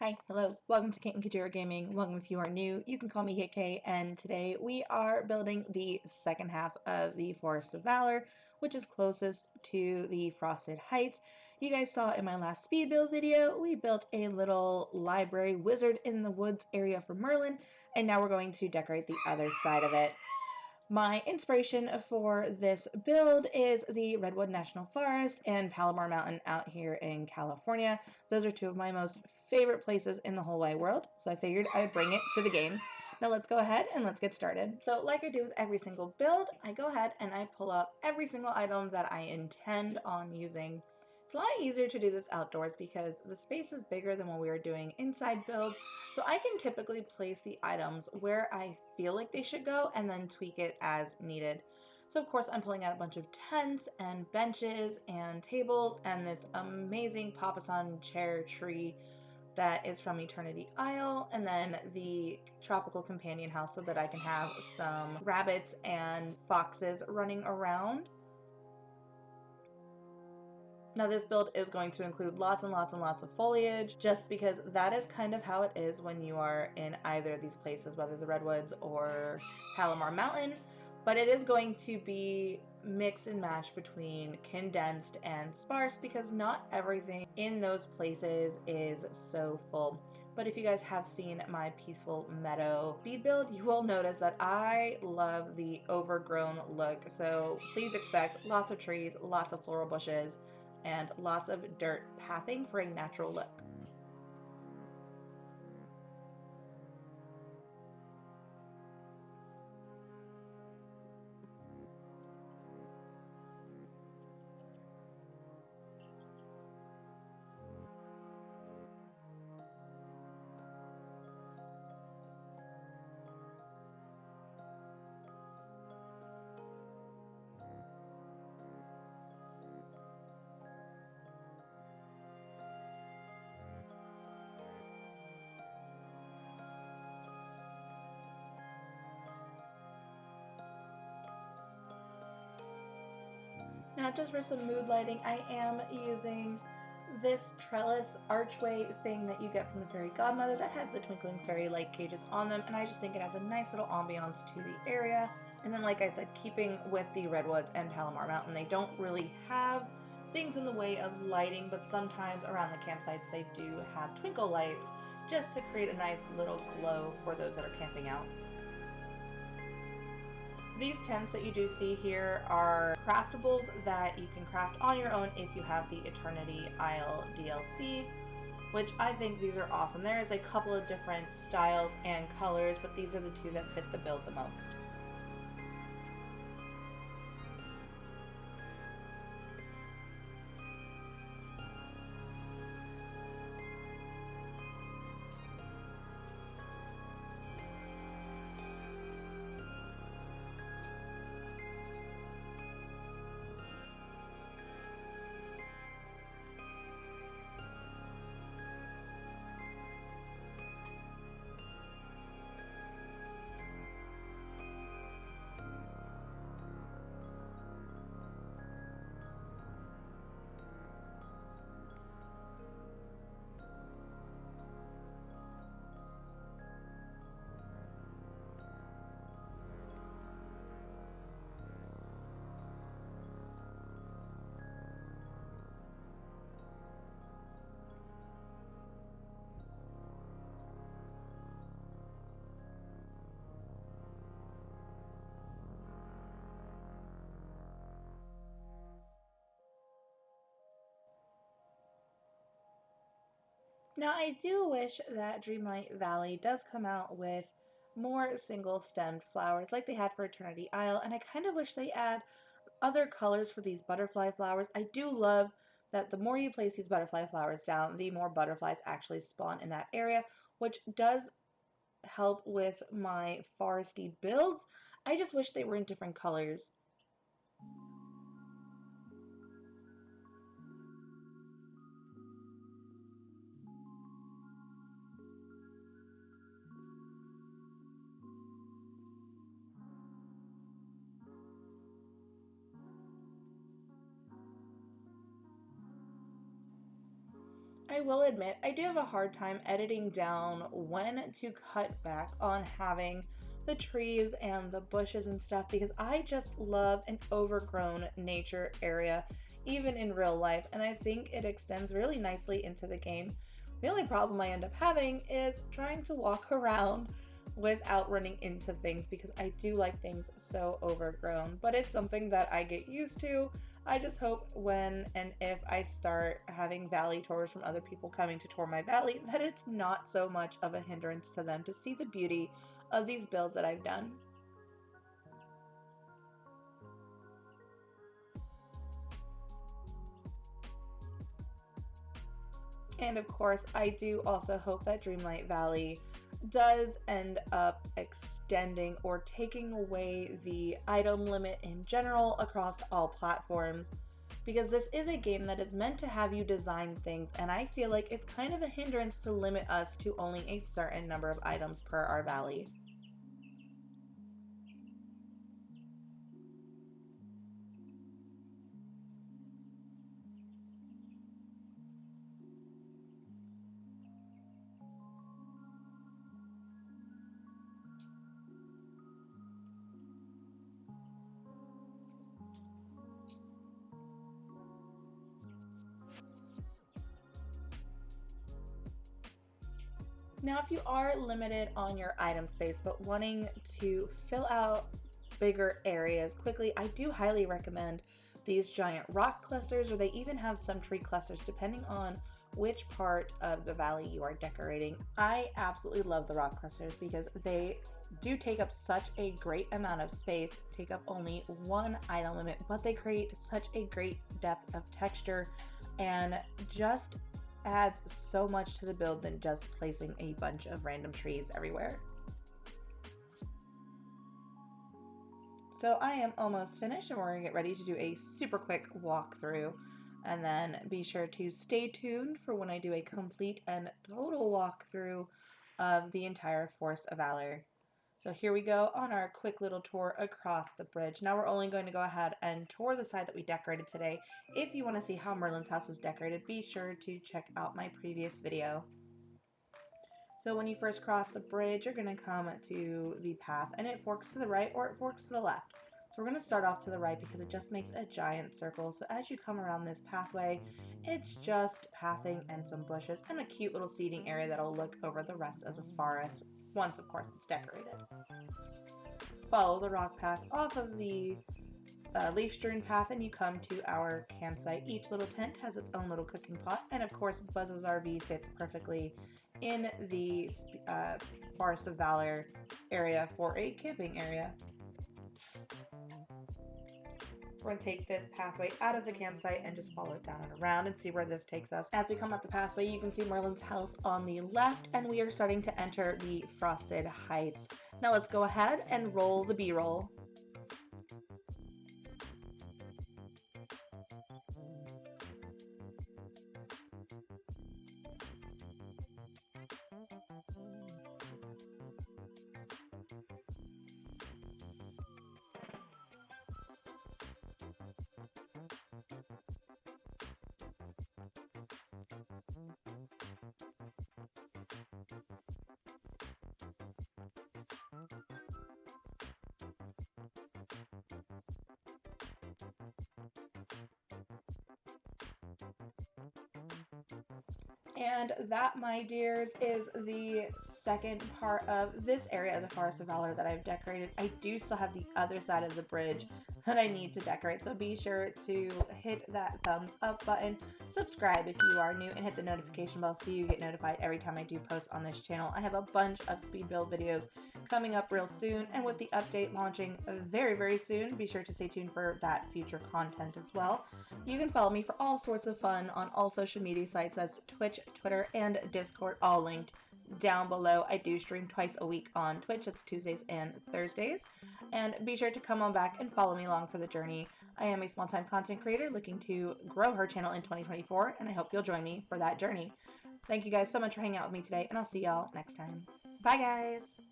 Hi, hello, welcome to Kate and Kajira Gaming. Welcome if you are new. You can call me KK, and today we are building the second half of the Forest of Valor, which is closest to the Frosted Heights. You guys saw in my last speed build video, we built a little library wizard in the woods area for Merlin, and now we're going to decorate the other side of it. My inspiration for this build is the Redwood National Forest and Palomar Mountain out here in California. Those are two of my most favorite places in the whole wide world, so I figured I'd bring it to the game. Now let's go ahead and let's get started. So like I do with every single build, I go ahead and I pull out every single item that I intend on using. It's a lot easier to do this outdoors because the space is bigger than when we are doing inside builds, so I can typically place the items where I feel like they should go and then tweak it as needed. So of course I'm pulling out a bunch of tents and benches and tables and this amazing papasan chair tree that is from Eternity Isle, and then the tropical companion house so that I can have some rabbits and foxes running around. Now this build is going to include lots and lots and lots of foliage, just because that is kind of how it is when you are in either of these places, whether the Redwoods or Palomar Mountain, but it is going to be mixed and matched between condensed and sparse because not everything in those places is so full. But if you guys have seen my Peaceful Meadow speed build, you will notice that I love the overgrown look, so please expect lots of trees, lots of floral bushes, and lots of dirt pathing for a natural look. Now just for some mood lighting, I am using this trellis archway thing that you get from the Fairy Godmother that has the twinkling fairy light cages on them, and I just think it adds a nice little ambiance to the area. And then like I said, keeping with the Redwoods and Palomar Mountain, they don't really have things in the way of lighting, but sometimes around the campsites they do have twinkle lights just to create a nice little glow for those that are camping out. These tents that you do see here are craftables that you can craft on your own if you have the Eternity Isle DLC, which I think these are awesome. There is a couple of different styles and colors, but these are the two that fit the build the most. Now I do wish that Dreamlight Valley does come out with more single stemmed flowers like they had for Eternity Isle, and I kind of wish they add other colors for these butterfly flowers. I do love that the more you place these butterfly flowers down, the more butterflies actually spawn in that area, which does help with my foresty builds. I just wish they were in different colors. I I will admit, I do have a hard time editing down when to cut back on having the trees and the bushes and stuff because I just love an overgrown nature area, even in real life, and I think it extends really nicely into the game. The only problem I end up having is trying to walk around without running into things because I do like things so overgrown, but it's something that I get used to. I just hope when and if I start having valley tours from other people coming to tour my valley that it's not so much of a hindrance to them to see the beauty of these builds that I've done. And of course, I do also hope that Dreamlight Valley does end up extending or taking away the item limit in general across all platforms, because this is a game that is meant to have you design things, and I feel like it's kind of a hindrance to limit us to only a certain number of items per our valley. Now, if you are limited on your item space but wanting to fill out bigger areas quickly, I do highly recommend these giant rock clusters, or they even have some tree clusters depending on which part of the valley you are decorating. I absolutely love the rock clusters because they do take up such a great amount of space, take up only one item limit, but they create such a great depth of texture and just adds so much to the build than just placing a bunch of random trees everywhere. So I am almost finished and we're gonna get ready to do a super quick walkthrough, and then be sure to stay tuned for when I do a complete and total walkthrough of the entire Forest of Valor. So here we go on our quick little tour across the bridge. Now we're only going to go ahead and tour the side that we decorated today. If you want to see how Merlin's house was decorated, be sure to check out my previous video. So when you first cross the bridge, you're going to come to the path, and it forks to the right or it forks to the left. So we're going to start off to the right because it just makes a giant circle. So as you come around this pathway, it's just pathing and some bushes and a cute little seating area that'll look over the rest of the forest once, of course, it's decorated. Follow the rock path off of the leaf-strewn path and you come to our campsite. Each little tent has its own little cooking pot, and of course Buzz's RV fits perfectly in the Forest of Valor area for a camping area. We're going to take this pathway out of the campsite and just follow it down and around and see where this takes us. As we come up the pathway, you can see Merlin's house on the left, and we are starting to enter the Frosted Heights. Now let's go ahead and roll the B-roll. And that, my dears, is the second part of this area of the Forest of Valor that I've decorated. I do still have the other side of the bridge that I need to decorate, so be sure to hit that thumbs up button, subscribe if you are new, and hit the notification bell so you get notified every time I do post on this channel. I have a bunch of speed build videos coming up real soon, and with the update launching very, very soon, be sure to stay tuned for that future content as well. You can follow me for all sorts of fun on all social media sites. That's Twitch, Twitter, and Discord, all linked down below. I do stream twice a week on Twitch. It's Tuesdays and Thursdays. And be sure to come on back and follow me along for the journey. I am a small-time content creator looking to grow her channel in 2024, and I hope you'll join me for that journey. Thank you guys so much for hanging out with me today, and I'll see y'all next time. Bye, guys!